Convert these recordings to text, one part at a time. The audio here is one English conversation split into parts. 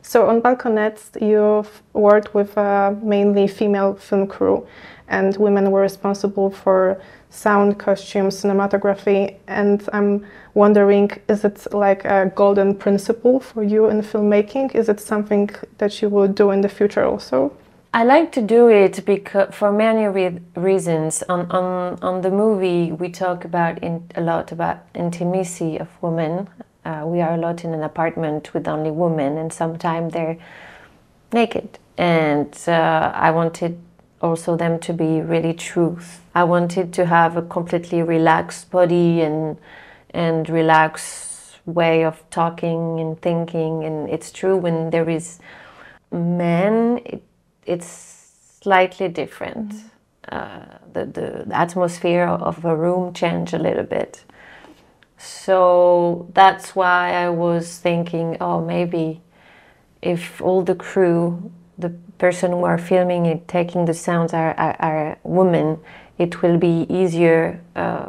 So on Balkonists, you've worked with a mainly female film crew, and women were responsible for sound, costumes, cinematography. And I'm wondering, is it like a golden principle for you in filmmaking? Is it something that you will do in the future also? I like to do it because for many reasons. On the movie, we talk about a lot about intimacy of women. We are a lot in an apartment with only women, and sometimes they're naked. And I wanted also them to be really truth. I wanted to have a completely relaxed body and relaxed way of talking and thinking. And it's true, when there is men, it's slightly different. The atmosphere of a room changed a little bit. So that's why I was thinking, oh, maybe if all the crew, the person who are filming it, taking the sounds are women, it will be easier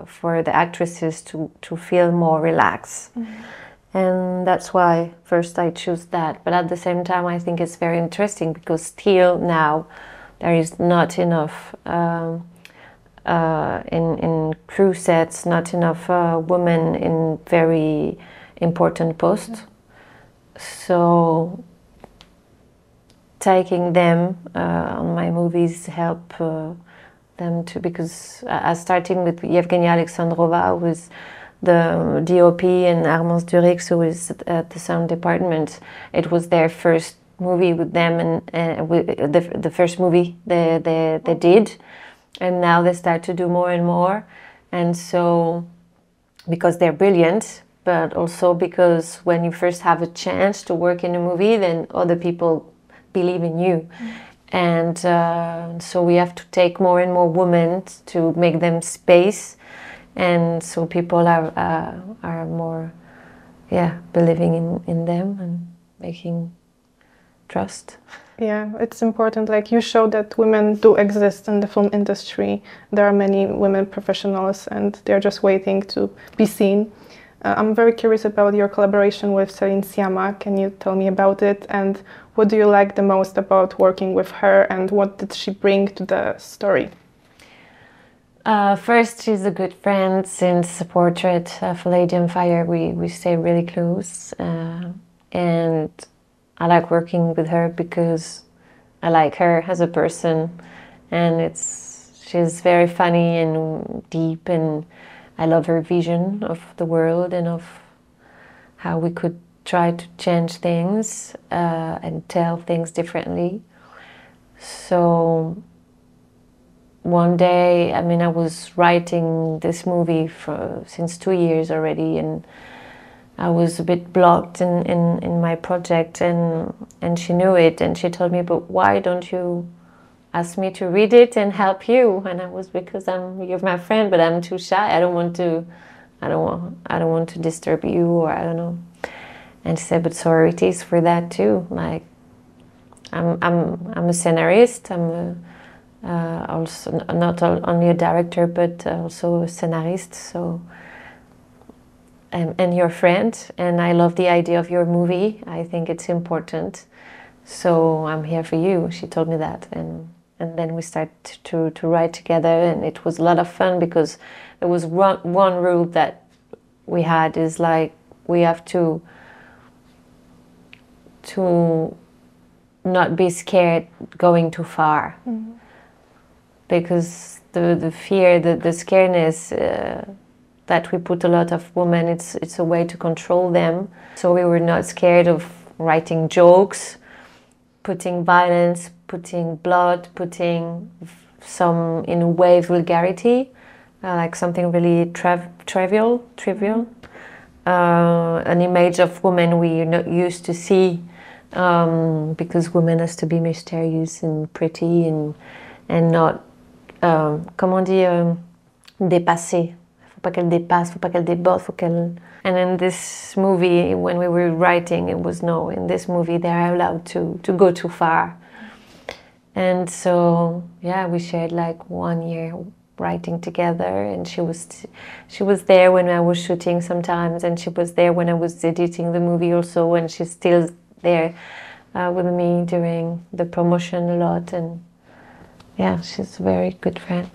for the actresses to feel more relaxed. And that's why first I choose that. But at the same time, I think it's very interesting because still now there is not enough in crew sets, not enough women in very important posts. So taking them on my movies help them to, because starting with Yevgenia Alexandrova, who is the DOP, and Armand Durix, who is at the sound department, it was their first movie with them, and the first movie they did, and now they start to do more and more. And so, because they're brilliant, but also because when you first have a chance to work in a movie, then other people believe in you. And so we have to take more and more women to make them space, and so people are more believing in them and making trust. Yeah, it's important. Like, you show that women do exist in the film industry. There are many women professionals and they're just waiting to be seen. I'm very curious about your collaboration with Celine Sciamma. Can you tell me about it? And what do you like the most about working with her, and what did she bring to the story? First, she's a good friend. Since Portrait of a Lady on Fire, we stay really close. And I like working with her because I like her as a person. And she's very funny and deep, and I love her vision of the world and of how we could try to change things and tell things differently. So one day, I mean, I was writing this movie since 2 years already, and I was a bit blocked in my project, and she knew it, and she told me, but why don't you ask me to read it and help you? And I was, because you're my friend, but I'm too shy. I don't want to disturb you, or I don't know. And she said, but sorority is for that too. Like, I'm a scenarist. I'm also not only a director, but also a scenarist. So, and your friend, and I love the idea of your movie. I think it's important. So I'm here for you. She told me that, and then we started to write together, and it was a lot of fun because there was one rule that we had, is like, we have to not be scared going too far. Mm-hmm. Because the fear, the scaredness that we put a lot of women, it's a way to control them. So we were not scared of writing jokes, putting violence, putting blood, putting some, in a way, vulgarity, like something really trivial. An image of women we're not used to see, because women has to be mysterious and pretty and not, comment on dit, dépasser. Faut pas qu'elle dépasse, faut pas qu'elle déborde, faut qu'elle... And in this movie, when we were writing, it was no, in this movie they are allowed to go too far. And so, yeah, we shared like 1 year writing together, and she was there when I was shooting sometimes, and she was there when I was editing the movie also, and she's still there with me during the promotion a lot, and yeah, she's a very good friend.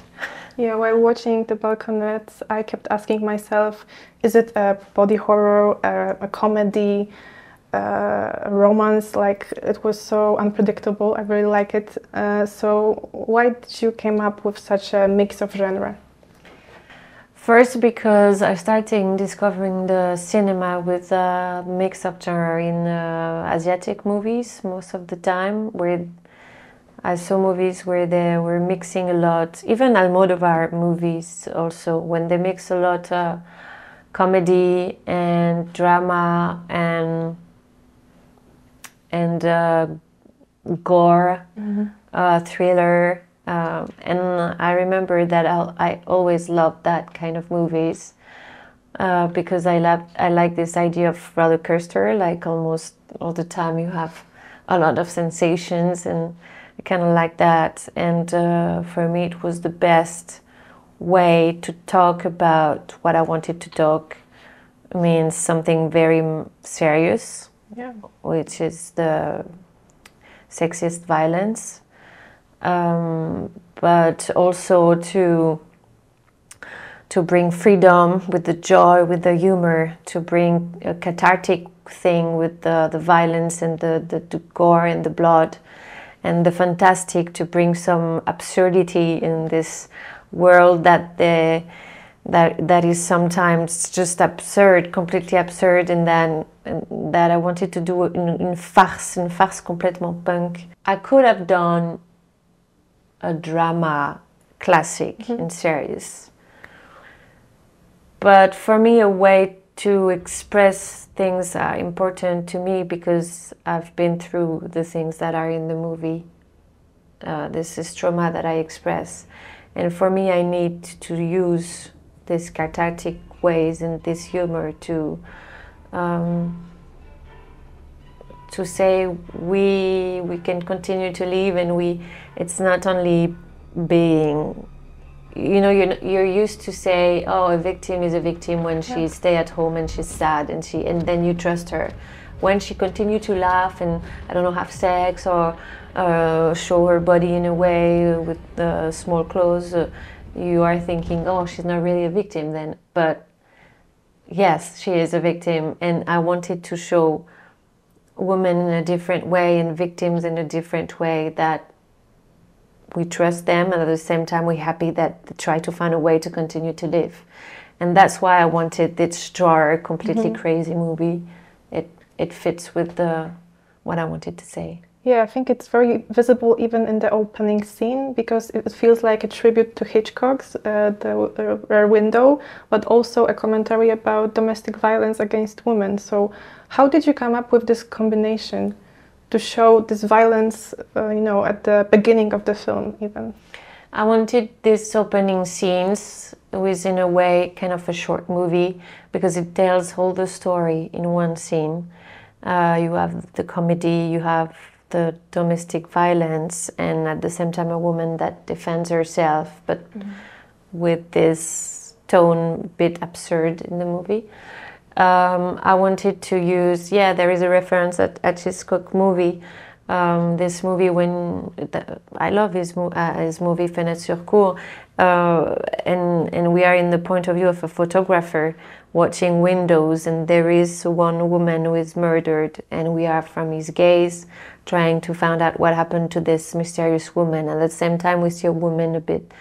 Yeah, while watching the Balkonists, I kept asking myself, is it a body horror, a comedy, a romance? Like, it was so unpredictable. I really like it. So why did you came up with such a mix of genre? First, because I started discovering the cinema with a mix of genre in Asiatic movies most of the time, where I saw movies where they were mixing a lot, even Almodovar movies also, when they mix a lot comedy and drama and gore, thriller. And I remember that I always loved that kind of movies because I like this idea of roller coaster. Like almost all the time you have a lot of sensations, and I kind of like that. And for me it was the best way to talk about what I wanted to talk. I mean, something very serious, Yeah. which is the sexist violence. But also to bring freedom with the joy, with the humor, to bring a cathartic thing with the violence and the gore and the blood, and the fantastic, to bring some absurdity in this world that is sometimes just absurd, completely absurd, and that I wanted to do in farce complètement punk. I could have done a drama classic and serious, but for me a way to express things are important to me because I've been through the things that are in the movie. This is trauma that I express, and for me I need to use these cathartic ways and this humor to say we can continue to live, and it's not only being, you know, you're used to say, oh, a victim is a victim when she stay at home and she's sad, and then you trust her. When she continue to laugh and, I don't know, have sex or show her body in a way with small clothes, you are thinking, oh, she's not really a victim then. But yes, she is a victim, and I wanted to show women in a different way and victims in a different way, that we trust them, and at the same time we're happy that they try to find a way to continue to live. And that's why I wanted this genre, completely crazy movie. It fits with what I wanted to say. Yeah, I think it's very visible even in the opening scene, because it feels like a tribute to Hitchcock's the Rear Window, but also a commentary about domestic violence against women. So how did you come up with this combination to show this violence, you know, at the beginning of the film even? I wanted these opening scenes with, in a way, kind of a short movie, because it tells all the story in one scene. You have the comedy, you have the domestic violence, and at the same time a woman that defends herself, but with this tone a bit absurd in the movie. I wanted to use, there is a reference at Hitchcock movie, this movie I love his movie Fenêtre sur Cour, and we are in the point of view of a photographer watching windows, and there is one woman who is murdered, and we are from his gaze trying to find out what happened to this mysterious woman. At the same time we see a woman a bit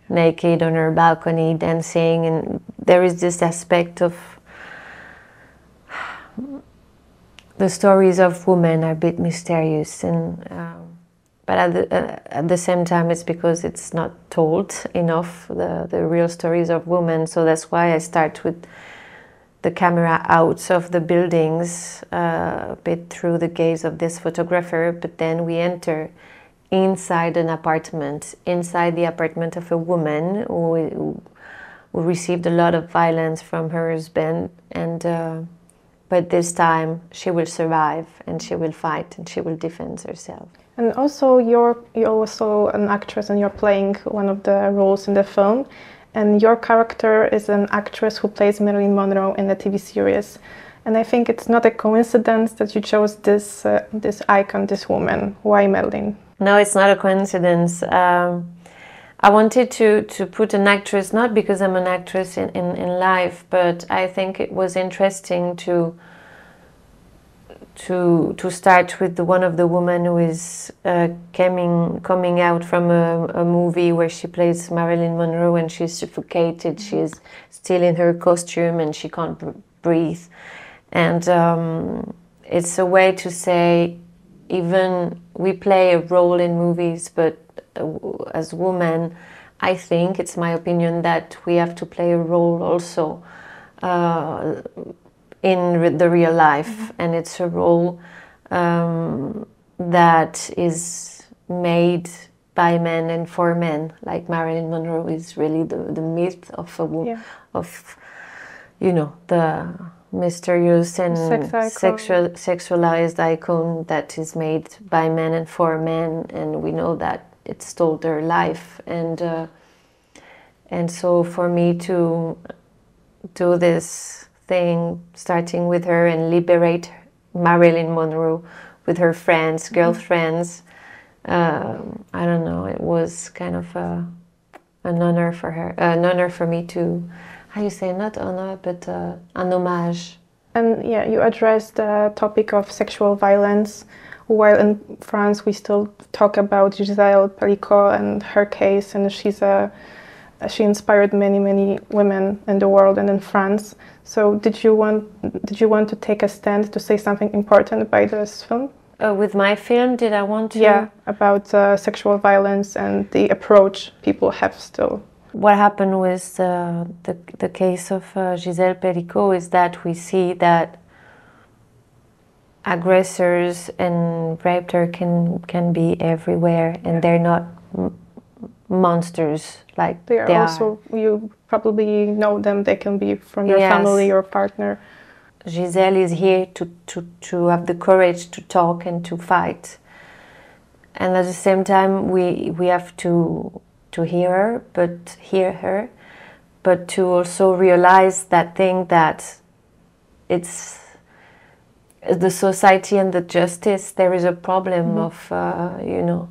naked on her balcony dancing, and there is this aspect of the stories of women are a bit mysterious, and but at the same time it's because it's not told enough, the real stories of women. So that's why I start with the camera out of the buildings, a bit through the gaze of this photographer, but then we enter inside an apartment, inside the apartment of a woman who received a lot of violence from her husband, and but this time she will survive, and she will fight, and she will defend herself. And also you're also an actress, and you're playing one of the roles in the film, and your character is an actress who plays Marilyn Monroe in the TV series. And I think it's not a coincidence that you chose this icon, this woman. Why Merlin? No, it's not a coincidence. I wanted to put an actress, not because I'm an actress in life, but I think it was interesting to start with one of the women who is coming out from a movie where she plays Marilyn Monroe and she's suffocated, she's still in her costume and she can't breathe. And it's a way to say, even we play a role in movies, but as women, I think, it's my opinion, that we have to play a role also in the real life, and it's a role that is made by men and for men. Like Marilyn Monroe is really the myth of a woman, of, you know, the mysterious and sexualized icon that is made by men and for men, and we know that it's told their life, and so for me to do this thing, starting with her and liberate Marilyn Monroe with her friends, girlfriends, I don't know, it was kind of an honor for her, an honor for me to, how you say, not honor, but an homage. And yeah, you addressed the topic of sexual violence, while in France we still talk about Gisèle Pelicot and her case, and she inspired many women in the world and in France. So did you want to take a stand to say something important by this film? With my film, did I want to? Yeah, about sexual violence and the approach people have still. What happened with the case of Gisèle Pelicot is that we see that aggressors and rapers can be everywhere, and they're not monsters like they are also, you probably know them, they can be from your family or partner. Gisèle is here to have the courage to talk and to fight, and at the same time we have to hear her, but to also realize that thing, that it's the society and the justice, there is a problem of you know,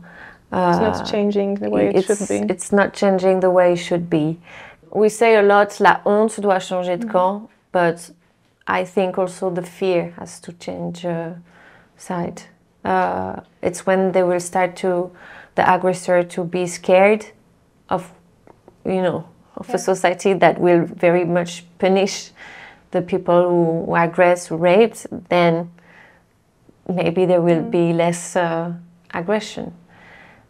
it's not changing the way it should be. It's not changing the way it should be. We say a lot, la honte doit changer de camp, but I think also the fear has to change side. It's when they will start the aggressor to be scared of, you know, of a society that will very much punish the people who aggress, who rape, then maybe there will be less aggression.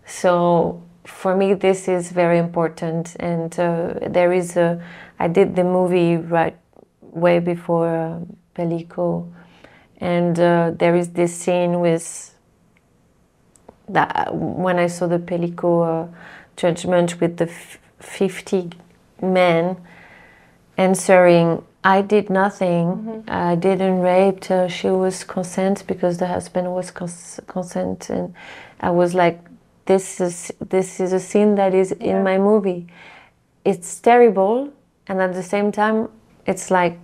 So for me, this is very important, and there is I did the movie way before Pelicot, and there is this scene with that when I saw the Pelicot judgment with the 50 men answering, I did nothing, I didn't rape her, she was consent because the husband was consent, and I was like, this is a scene that is in my movie. It's terrible, and at the same time, it's like,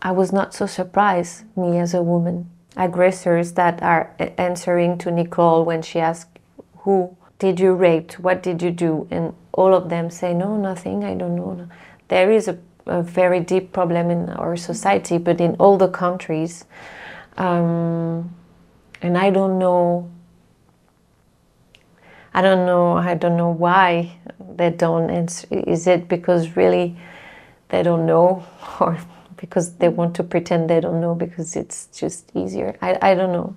I was not so surprised, me as a woman. Aggressors that are answering to Nicole when she asked, who did you rape? What did you do? And all of them say, no, nothing, I don't know. There is a very deep problem in our society, but in all the countries. And I don't know why they don't answer. Is it because really they don't know, or because they want to pretend they don't know because it's just easier? I don't know.